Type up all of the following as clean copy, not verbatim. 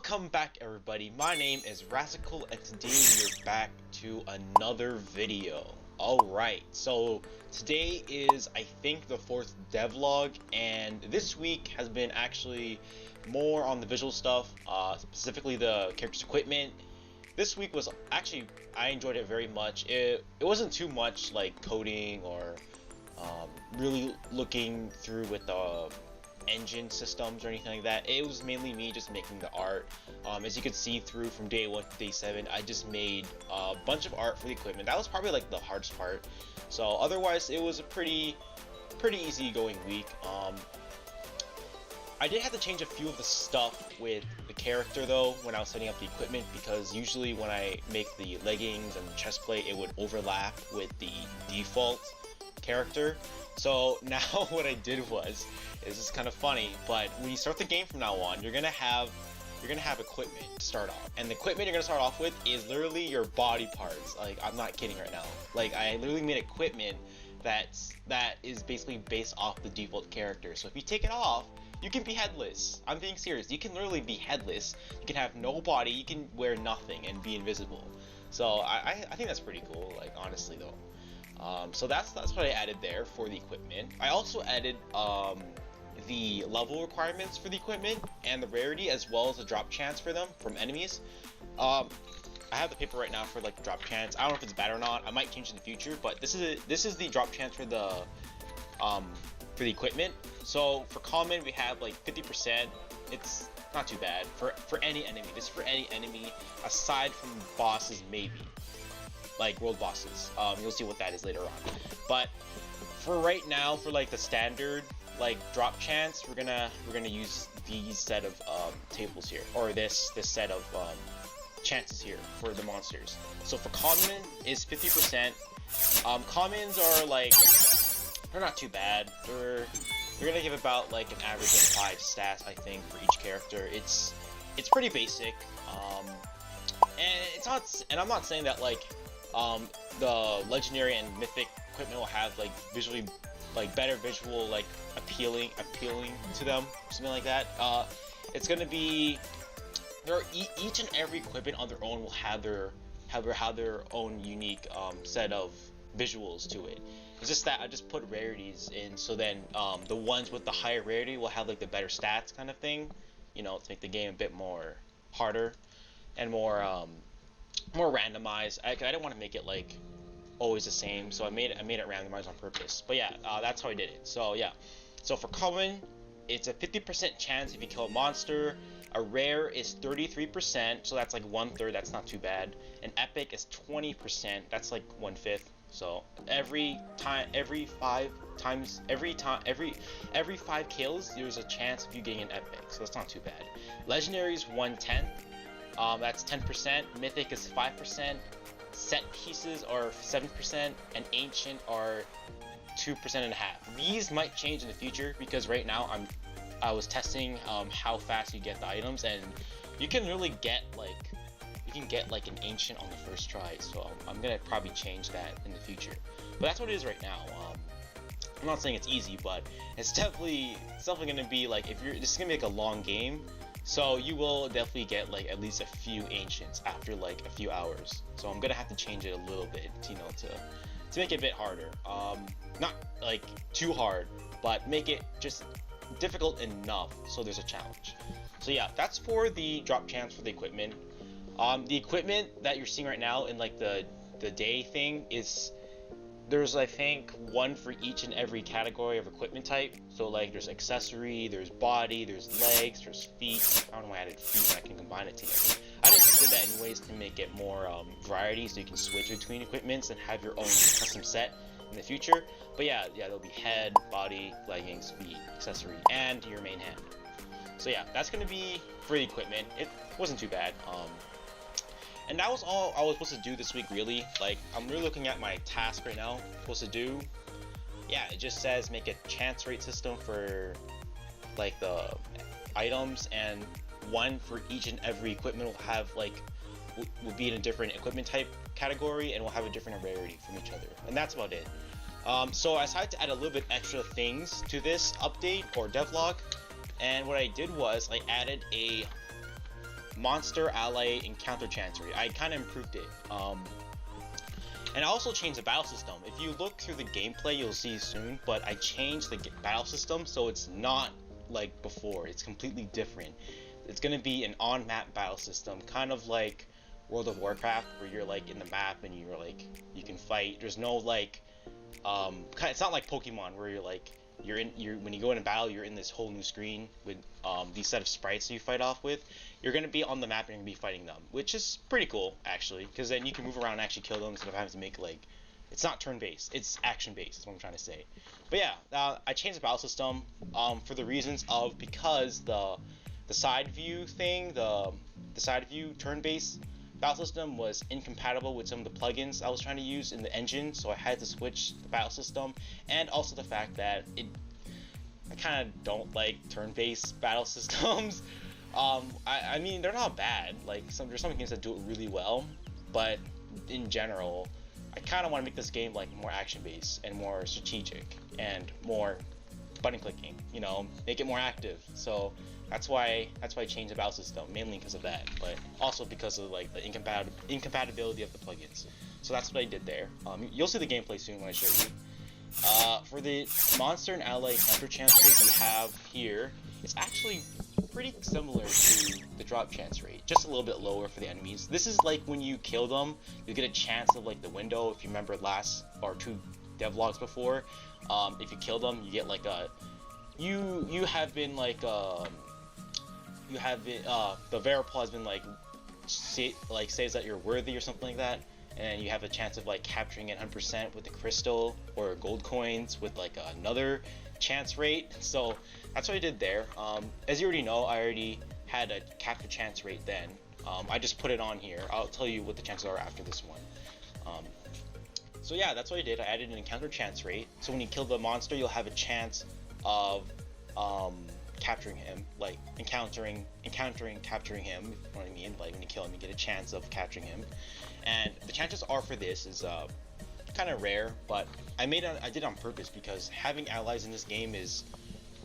Welcome back everybody, my name is Rasical and today we're back to another video. Alright, so today is I think the fourth devlog, and this week has been actually more on the visual stuff, specifically the character's equipment. This week was actually, I enjoyed it very much. It wasn't too much like coding or really looking through with the engine systems or anything like that. It was mainly me just making the art. As you could see through from day 1 to day 7, I just made a bunch of art for the equipment. That was probably like the hardest part. So otherwise it was a pretty easy going week. I did have to change a few of the stuff with the character though when I was setting up the equipment, because usually when I make the leggings and the chest plate it would overlap with the default character. So now what I did was, this is kind of funny, but when you start the game from now on, you're gonna have equipment to start off, and the equipment you're gonna start off with is literally your body parts. Like, I'm not kidding right now. Like, I literally made equipment that is basically based off the default character. So if you take it off, you can be headless. I'm being serious. You can literally be headless. You can have no body. You can wear nothing and be invisible. So I think that's pretty cool. Like, honestly though. So that's what I added there for the equipment. I also added the level requirements for the equipment and the rarity, as well as the drop chance for them from enemies. I have the paper right now for like the drop chance. I don't know if it's bad or not. I might change in the future, but this is the drop chance for the equipment. So for common we have like 50%. It's not too bad for any enemy. This is for any enemy aside from bosses, maybe like world bosses. You'll see what that is later on. But for right now, for like the standard like drop chance, we're gonna use these set of tables here, or this set of chances here for the monsters. So for common is 50%. Commons are like, they're not too bad. They're gonna give about like an average of 5 stats, I think, for each character. It's pretty basic. And it's not, and I'm not saying that like the legendary and mythic equipment will have like visually like better visual, like appealing to them, something like that. It's gonna be, each and every equipment on their own will have their own unique set of visuals to it. It's just that I just put rarities in, so then the ones with the higher rarity will have like the better stats kind of thing, you know, to make the game a bit more harder and more randomized. I didn't want to make it like always the same, so I made it randomized on purpose. But yeah, that's how I did it. So yeah, so for common, it's a 50% chance if you kill a monster. A rare is 33%, so that's like 1/3. That's not too bad. An epic is 20%. That's like 1/5. So every 5 kills, there's a chance of you getting an epic. So that's not too bad. Legendary is 1/10. That's 10%. Mythic is 5%. Set pieces are 7%, and ancient are 2.5%. These might change in the future, because right now I was testing how fast you get the items, and you can really get like an ancient on the first try. So I'm gonna probably change that in the future. But that's what it is right now. I'm not saying it's easy, but it's definitely gonna be like, this is gonna be like a long game. So you will definitely get like at least a few ancients after like a few hours. So I'm gonna have to change it a little bit, you know, to make it a bit harder. Not like too hard, but make it just difficult enough so there's a challenge. So yeah, that's for the drop chance for the equipment. The equipment that you're seeing right now in like the day thing is, there's I think one for each and every category of equipment type. So like there's accessory, there's body, there's legs, there's feet. I don't know why I added feet, I can combine it together. I just did that anyways to make it more variety, so you can switch between equipments and have your own custom set in the future. But yeah, there'll be head, body, leggings, feet, accessory, and your main hand. So yeah, that's gonna be for the equipment. It wasn't too bad. And that was all I was supposed to do this week, really. Like, I'm really looking at my task right now. Supposed to do, yeah, it just says make a chance rate system for like the items, and one for each and every equipment will have like will be in a different equipment type category, and will have a different rarity from each other. And that's about it. So I decided to add a little bit extra things to this update or devlog, and what I did was I added a monster ally encounter chance rate. I kind of improved it. And I also changed the battle system. If you look through the gameplay, you'll see soon, but I changed the battle system so it's not like before. It's completely different. It's gonna be an on-map battle system, kind of like World of Warcraft, where you're like in the map and you're like, you can fight. There's no like, it's not like Pokemon where you're like, when you go into battle, you're in this whole new screen with these set of sprites that you fight off with. You're gonna be on the map and you're gonna be fighting them, which is pretty cool actually, because then you can move around and actually kill them instead of having to make like, it's not turn-based, it's action-based. Is what I'm trying to say. But yeah, I changed the battle system for the reasons of because the side view thing, the side view turn-based battle system was incompatible with some of the plugins I was trying to use in the engine, so I had to switch the battle system, and also the fact that I kind of don't like turn-based battle systems. I mean, they're not bad. Like there's some games that do it really well, but in general, I kind of want to make this game like more action-based and more strategic and more button clicking. You know, make it more active. So that's why I changed the battle system, mainly because of that, but also because of like the incompatibility of the plugins. So that's what I did there. You'll see the gameplay soon when I show you. For the monster and ally encounter chance rate we have here, it's actually pretty similar to the drop chance rate, just a little bit lower for the enemies. This is like when you kill them, you get a chance of like the window. If you remember last or 2 devlogs before, if you kill them, you get like a you have been like you have been the Veripal has been like says that you're worthy or something like that, and you have a chance of like capturing it 100% with the crystal or gold coins with like another chance rate. So that's what I did there. As you already know, I already had a capture chance rate then. I just put it on here. I'll tell you what the chances are after this one. So yeah, that's what I did. I added an encounter chance rate. So when you kill the monster, you'll have a chance of capturing him, like encountering, capturing him. You know what I mean? Like when you kill him, you get a chance of capturing him. And the chances are for this is kind of rare, but I did it on purpose because having allies in this game is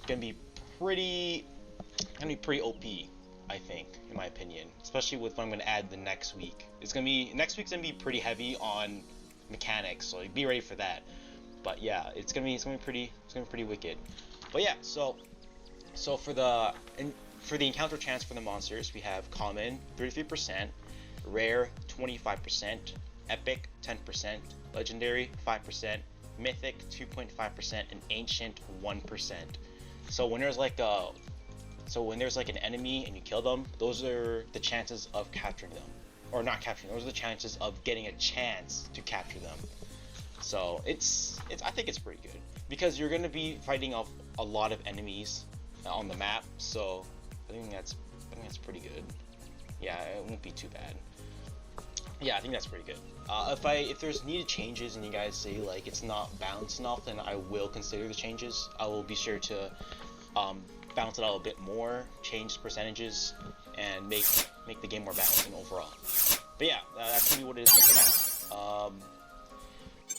gonna be pretty OP, I think, in my opinion. Especially with what I'm gonna add the next week. Next week's gonna be pretty heavy on mechanics, so be ready for that. But yeah, it's gonna be pretty wicked. But yeah, so for the encounter chance for the monsters, we have common 33%, rare 25%, epic 10%, legendary 5%, mythic 2.5%, and ancient 1%. So when there's like an enemy and you kill them, those are the chances of capturing them, or not capturing. Those are the chances of getting a chance to capture them. So I think it's pretty good because you're gonna be fighting off a lot of enemies on the map. So I think that's pretty good. Yeah, it won't be too bad. Yeah, I think that's pretty good. If there's needed changes and you guys say like it's not balanced enough, then I will consider the changes. I will be sure to balance it out a bit more, change percentages, and make the game more balancing overall. But yeah, that's gonna be what it is for now.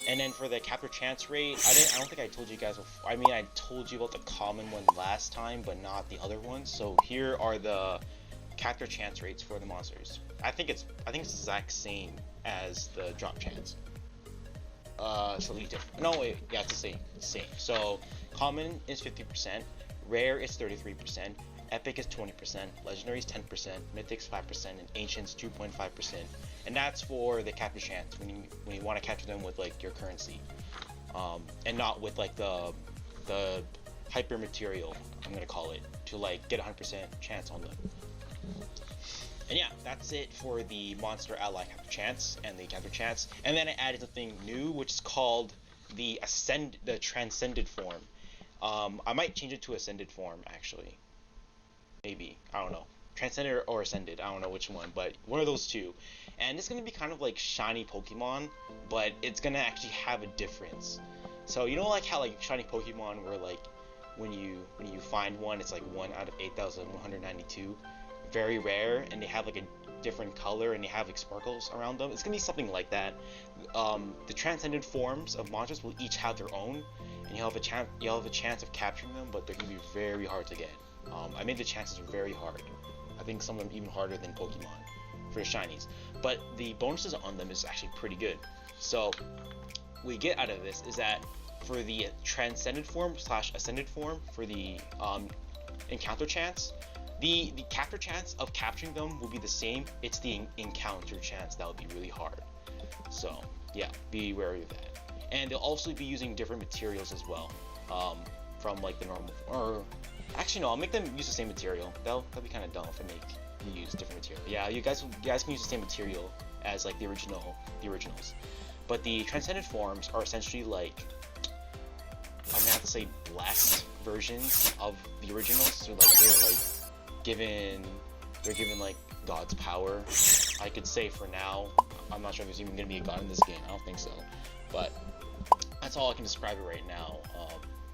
And then for the capture chance rate, I don't think I told you guys before. I mean, I told you about the common one last time, but not the other ones. So here are the capture chance rates for the monsters. I think it's the exact same as the drop chance. Slightly different. No, wait, yeah, it's the same. So common is 50%, rare is 33%, epic is 20%, legendary is 10%, mythic's 5%, and ancient's 2.5%. And that's for the capture chance when you want to capture them with like your currency, and not with like the hyper material, I'm gonna call it, to like get 100% chance on them. And yeah, that's it for the monster ally capture chance and the capture chance. And then I added something new, which is called the Transcended form. I might change it to Ascended form actually. Maybe, I don't know. Transcended or Ascended, I don't know which one, but one of those two. And it's gonna be kind of like shiny Pokemon, but it's gonna actually have a difference. So you know like how like shiny Pokemon where like when you find one, it's like 1 out of 8,192, very rare, and they have like a different color and they have like sparkles around them. It's gonna be something like that. The Transcended forms of monsters will each have their own, and you'll have a chance of capturing them, but they're gonna be very hard to get. I made the chances very hard. I think some of them even harder than Pokemon for the shinies. But the bonuses on them is actually pretty good. So what we get out of this is that for the Transcended form / Ascended form, for the encounter chance, the capture chance of capturing them will be the same. It's the encounter chance that will be really hard. So yeah, be wary of that. And they'll also be using different materials as well, from like the normal, or actually no, I'll make them use the same material. That'll be kind of dumb if I make you use different material. Yeah, you guys can use the same material as like the originals. But the Transcended forms are essentially like, I'm gonna have to say, blessed versions of the originals. So like they're given like God's power. I could say for now. I'm not sure if there's even gonna be a God in this game. I don't think so. But that's all I can describe it right now.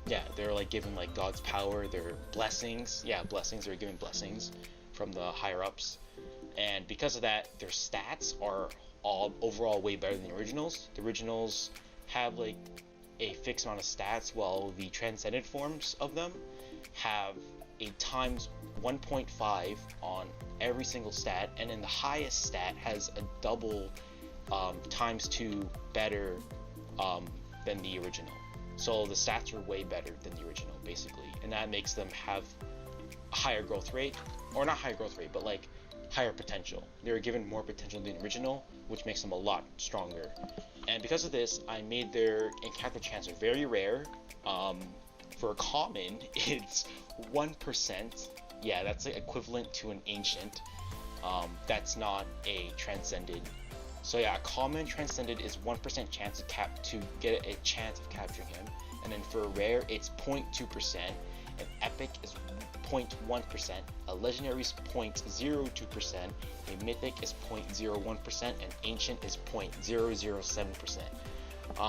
Yeah, they're like given like God's power. They're blessings. Yeah, blessings. They're given blessings from the higher ups, and because of that, their stats are all overall way better than the originals. The originals have like a fixed amount of stats, while the Transcended forms of them have a times 1.5 on every single stat, and then the highest stat has a double times 2 better than the original. So the stats are way better than the original, basically, and that makes them have a higher growth rate, or not higher growth rate, but like higher potential. They were given more potential than the original, which makes them a lot stronger. And because of this, I made their encounter chance very rare. For a common, it's 1%. Yeah, that's like equivalent to an ancient. That's not a Transcended. So yeah, a common Transcended is 1% chance to get a chance of capturing him, and then for a rare, it's 0.2%. An epic is 0.1%, a legendary is 0.02%, a mythic is 0.01%, and ancient is 0.007%.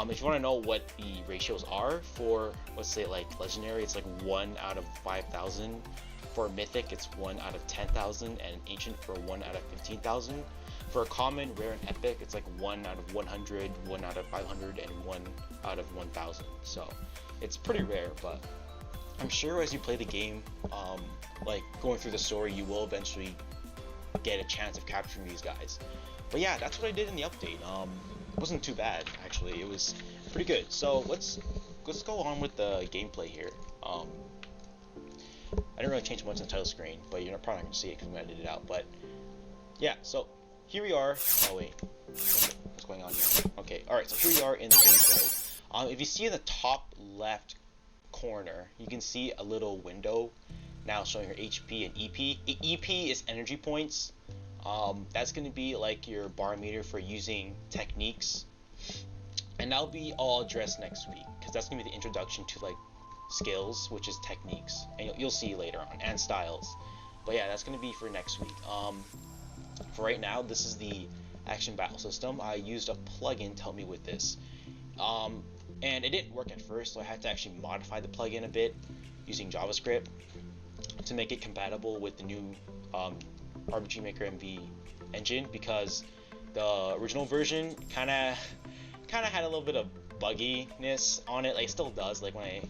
If you want to know what the ratios are for, let's say like legendary, it's like 1 out of 5,000. For a mythic, it's 1 out of 10,000, and an ancient for 1 out of 15,000. For a common, rare, and epic, it's like 1 out of 100, 1 out of 500, and 1 out of 1,000. So it's pretty rare, but I'm sure as you play the game, like going through the story, you will eventually get a chance of capturing these guys. But yeah, that's what I did in the update. It wasn't too bad, actually. It was pretty good. So let's go on with the gameplay here. I didn't really change much on the title screen, but you're probably not going to see it because I'm going to edit it out. But yeah, so here we are. Oh wait, what's going on here? Okay, alright, so here we are in the gameplay. If you see in the top left corner, you can see a little window now showing your HP and EP. EP is energy points. That's going to be like your bar meter for using techniques, and that'll be all addressed next week, because that's going to be the introduction to like skills, which is techniques, and you'll see later on, and styles. But yeah, that's going to be for next week. For right now, this is the action battle system. I used a plugin to help me with this, and it didn't work at first, so I had to actually modify the plugin a bit using JavaScript to make it compatible with the new RPG Maker MV engine, because the original version kind of had a little bit of bugginess on it. Like, it still does. Like when I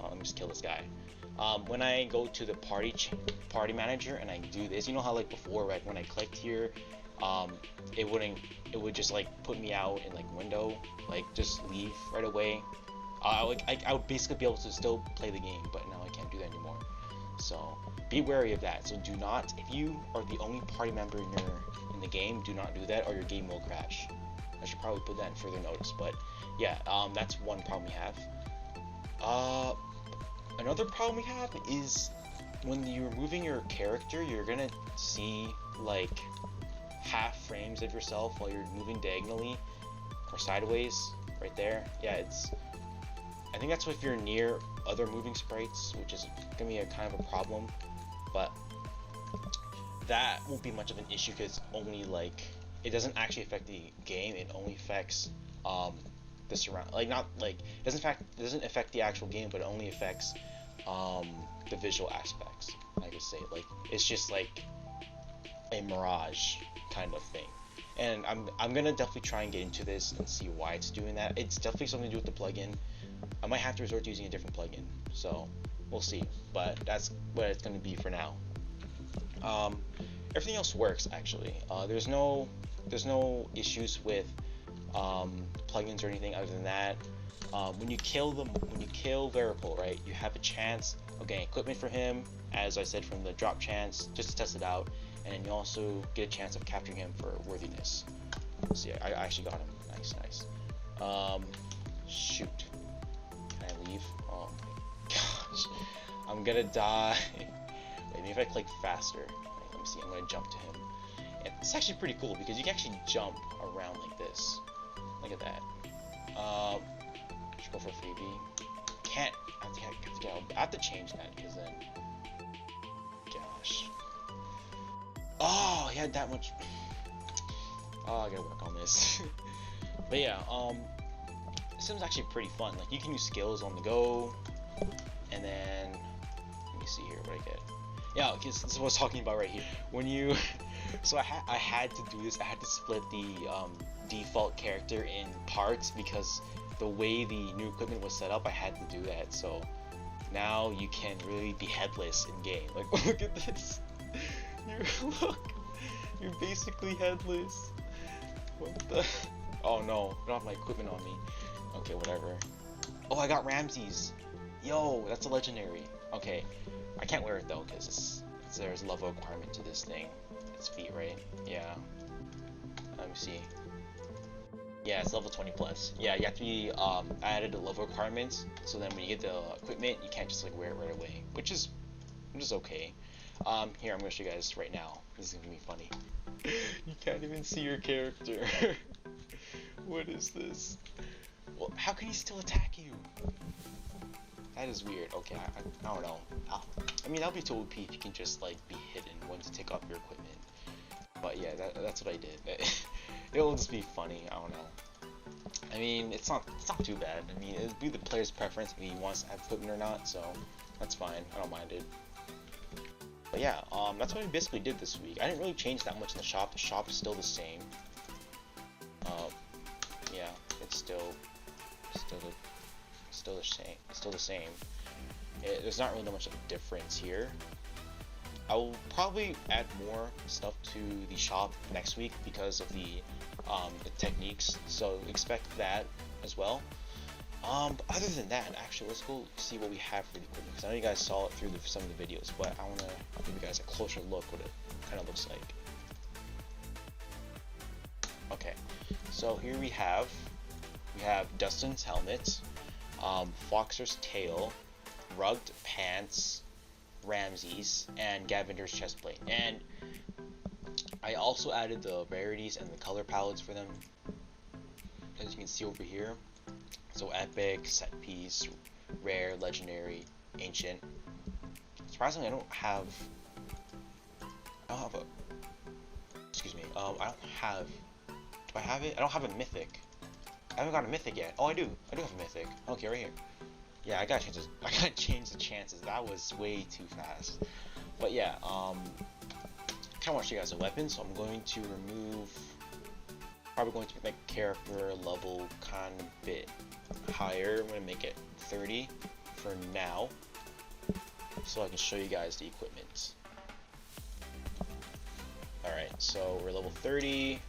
let me just kill this guy. When I go to the party manager and I do this, you know how like before, right, when I clicked here, it would just like put me out in like window, like just leave right away. I would basically be able to still play the game, but now I can't do that anymore. So be wary of that. So do not, if you are the only party member in the game, do not do that, or your game will crash. I should probably put that in further notice. But yeah, that's one problem we have. Another problem we have is when you're moving your character, you're gonna see like half frames of yourself while you're moving diagonally or sideways right there. Yeah, I think that's if you're near other moving sprites, which is gonna be a kind of a problem, but that won't be much of an issue because only like it doesn't actually affect the game. It only affects the surround, like not like it doesn't affect the actual game, but it only affects the visual aspects. I could say, like, it's just like a mirage kind of thing. And I'm gonna definitely try and get into this and see why it's doing that. It's definitely something to do with the plugin. I might have to resort to using a different plugin, so we'll see. But that's what it's gonna be for now. Everything else works actually. There's no issues with plugins or anything other than that. When you kill Veripol, right, you have a chance of getting equipment for him, as I said, from the drop chance, just to test it out, and then you also get a chance of capturing him for worthiness. So yeah, I actually got him. Nice. Shoot. Can I leave? Oh my gosh. I'm gonna die. Wait, maybe if I click faster. Let me see, I'm gonna jump to him. It's actually pretty cool because you can actually jump around like this. Look at that. Should go for freebie. Can't. I have to change that because then. Gosh. Oh, he had that much. Oh, I gotta work on this. But yeah, this one's actually pretty fun. Like, you can use skills on the go, and then let me see here what I get. Yeah, because this is what I was talking about right here. When you, so I had to do this. I had to split the default character in parts because the way the new equipment was set up, I had to do that. So now you can really be headless in game. Like, look at this. You're basically headless. What the? Oh no, I don't have my equipment on me. Okay, whatever. Oh, I got Ramses. Yo, that's a legendary. Okay, I can't wear it though because there's a level requirement to this thing. It's feet, right? Yeah. Let me see. Yeah, it's level 20 plus. Yeah, you have to be added to level requirements. So then when you get the equipment, you can't just like wear it right away, which is okay. Here, I'm gonna show you guys right now. This is gonna be funny. You can't even see your character. What is this? Well, how can he still attack you? That is weird. Okay, I don't know. I mean, that'll be too OP if you can just like be hidden when to take off your equipment. But yeah, that's what I did. It'll just be funny. I don't know. I mean, it's not too bad. I mean, it'd be the player's preference if he wants to have equipment or not. So that's fine. I don't mind it. But yeah, that's what I basically did this week. I didn't really change that much in the shop. The shop is still the same. Yeah, it's still the same. There's not really that much of a difference here. I will probably add more stuff to the shop next week because of the techniques. So expect that as well. But other than that, actually, let's go see what we have for the equipment, because I know you guys saw it through some of the videos, but I want to give you guys a closer look what it kind of looks like. Okay, so here we have Dustin's helmet, Foxer's tail, rugged pants, Ramses, and Gavinder's chestplate. And I also added the rarities and the color palettes for them, as you can see over here. So epic, set piece, rare, legendary, ancient. Surprisingly, I don't have a. Excuse me. I don't have. Do I have it? I don't have a mythic. I haven't got a mythic yet. Oh, I do. I do have a mythic. Okay, right here. Yeah, I gotta change the chances. That was way too fast. But yeah, kind of want to show you guys a weapon, so I'm going to remove. Probably going to make my character level kind of a bit higher. I'm going to make it 30 for now, so I can show you guys the equipment. Alright, so we're level 30.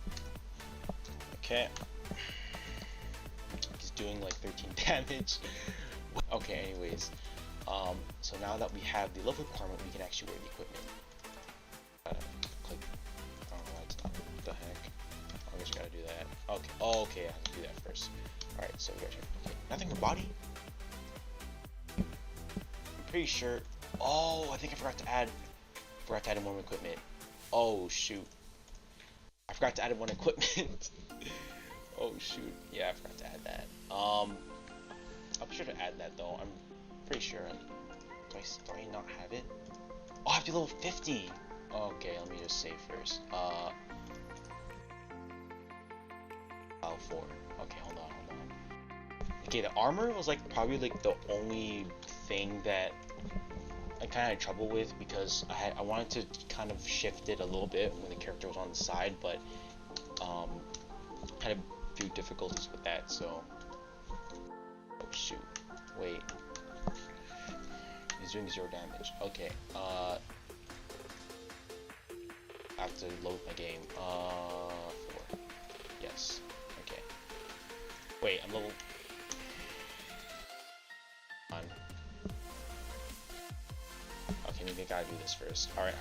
Okay. He's doing like 13 damage. Okay, anyways. So now that we have the level requirement, we can actually wear the equipment. Click. I don't know why it's not. What the heck? I guess you gotta do that. Okay. Oh, okay, I have to do that first. Alright, so we got here. Okay. Nothing for body? I'm pretty sure. Oh, I think I forgot to add in one equipment. Oh shoot. I forgot to add in one equipment. Oh shoot. Yeah, I forgot to add that. I'll be sure to add that though. I'm pretty sure. Do I not have it? Oh, I have to be level 50. Okay, let me just save first. Level 4. Okay, hold on. Okay, the armor was like probably like the only thing that I kind of had trouble with, because I wanted to kind of shift it a little bit when the character was on the side, but had a few difficulties with that. So, oh shoot, wait, he's doing 0 damage. Okay, have to load my game. 4. Yes. Okay. Wait, I'm level. On. Okay, maybe I gotta do this first. Alright.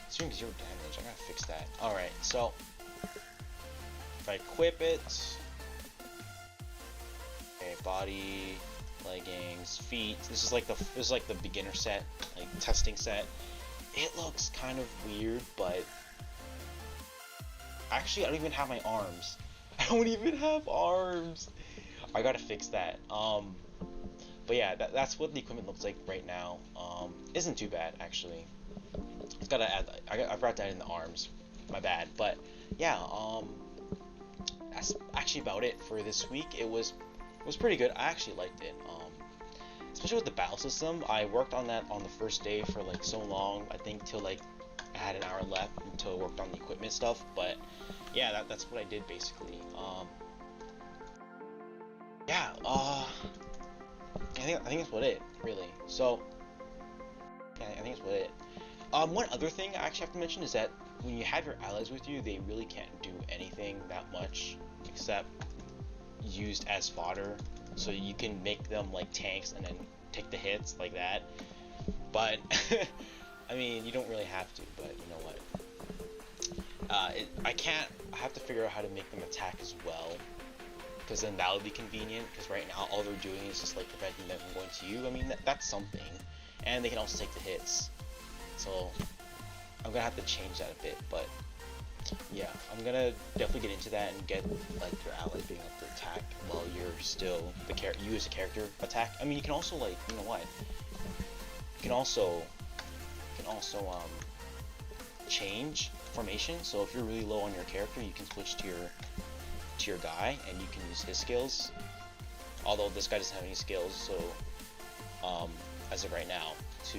It's doing 0 damage. I gotta fix that. Alright, so if I equip it. Okay, body, leggings, feet. This is like the beginner set, like testing set. It looks kind of weird, but actually I don't even have my arms. I don't even have arms. I gotta fix that. But yeah, that's what the equipment looks like right now. Isn't too bad actually. It's gotta add. I brought that in the arms. My bad. But yeah, that's actually about it for this week. It was pretty good. I actually liked it. Especially with the battle system. I worked on that on the first day for like so long. I think till like I had an hour left until I worked on the equipment stuff. But yeah, that's what I did basically. Yeah. I think that's what it really. So yeah, I think that's what it. One other thing I actually have to mention is that when you have your allies with you, they really can't do anything that much except used as fodder. So you can make them like tanks and then take the hits like that. But I mean, you don't really have to. But you know what? I have to figure out how to make them attack as well. Because then that would be convenient. Because right now all they're doing is just like preventing them from going to you. I mean, that's something. And they can also take the hits. So I'm gonna have to change that a bit, but yeah, I'm gonna definitely get into that and get like your allies being able to attack while you're still you as a character attack. I mean, you can also like, you know what? You can also change formation. So if you're really low on your character, you can switch to your guy and you can use his skills. Although this guy doesn't have any skills, so as of right now, to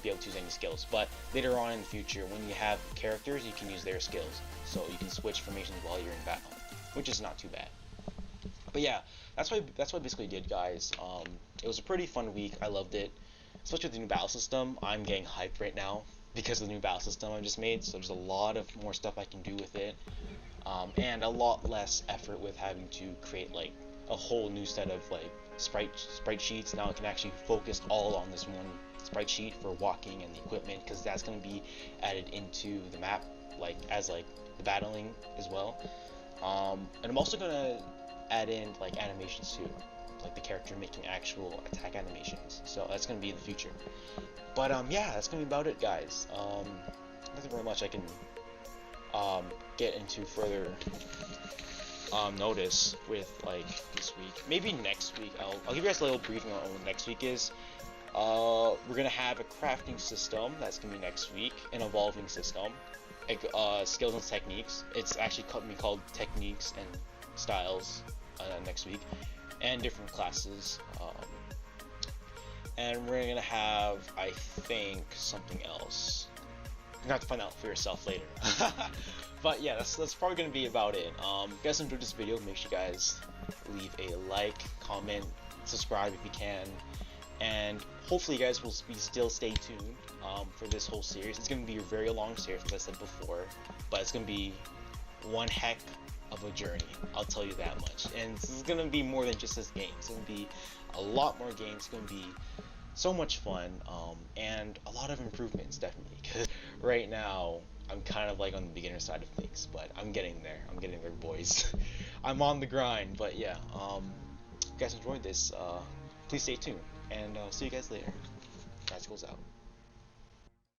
be able to use any skills, but later on in the future when you have characters you can use their skills, so you can switch formations while you're in battle, which is not too bad. But yeah, that's what I basically did, guys. It was a pretty fun week. I loved it, especially with the new battle system. I'm getting hyped right now because of the new battle system I just made, so there's a lot of more stuff I can do with it, and a lot less effort with having to create like a whole new set of like sprite sheets. Now I can actually focus all on this one sprite sheet for walking and the equipment, because that's going to be added into the map like as like the battling as well. And I'm also going to add in like animations too, like the character making actual attack animations, so that's going to be in the future. But yeah, that's going to be about it, guys. Nothing very much I can get into further notice with like this week. Maybe next week I'll give you guys a little briefing on what next week is. We're gonna have a crafting system that's gonna be next week, an evolving system, skills and techniques. It's actually called techniques and styles next week, and different classes. And we're gonna have, I think, something else. You're gonna have to find out for yourself later. But yeah, that's probably gonna be about it. If you guys enjoyed this video, make sure you guys leave a like, comment, subscribe if you can. And hopefully you guys will still stay tuned for this whole series. It's going to be a very long series, as I said before, but it's going to be one heck of a journey, I'll tell you that much. And this is going to be more than just this game. It's going to be a lot more games. It's going to be so much fun, and a lot of improvements, definitely, because right now I'm kind of like on the beginner side of things, but I'm getting there, boys. I'm on the grind. But yeah, if you guys enjoyed this, please stay tuned, and I'll see you guys later. Guys, goes out.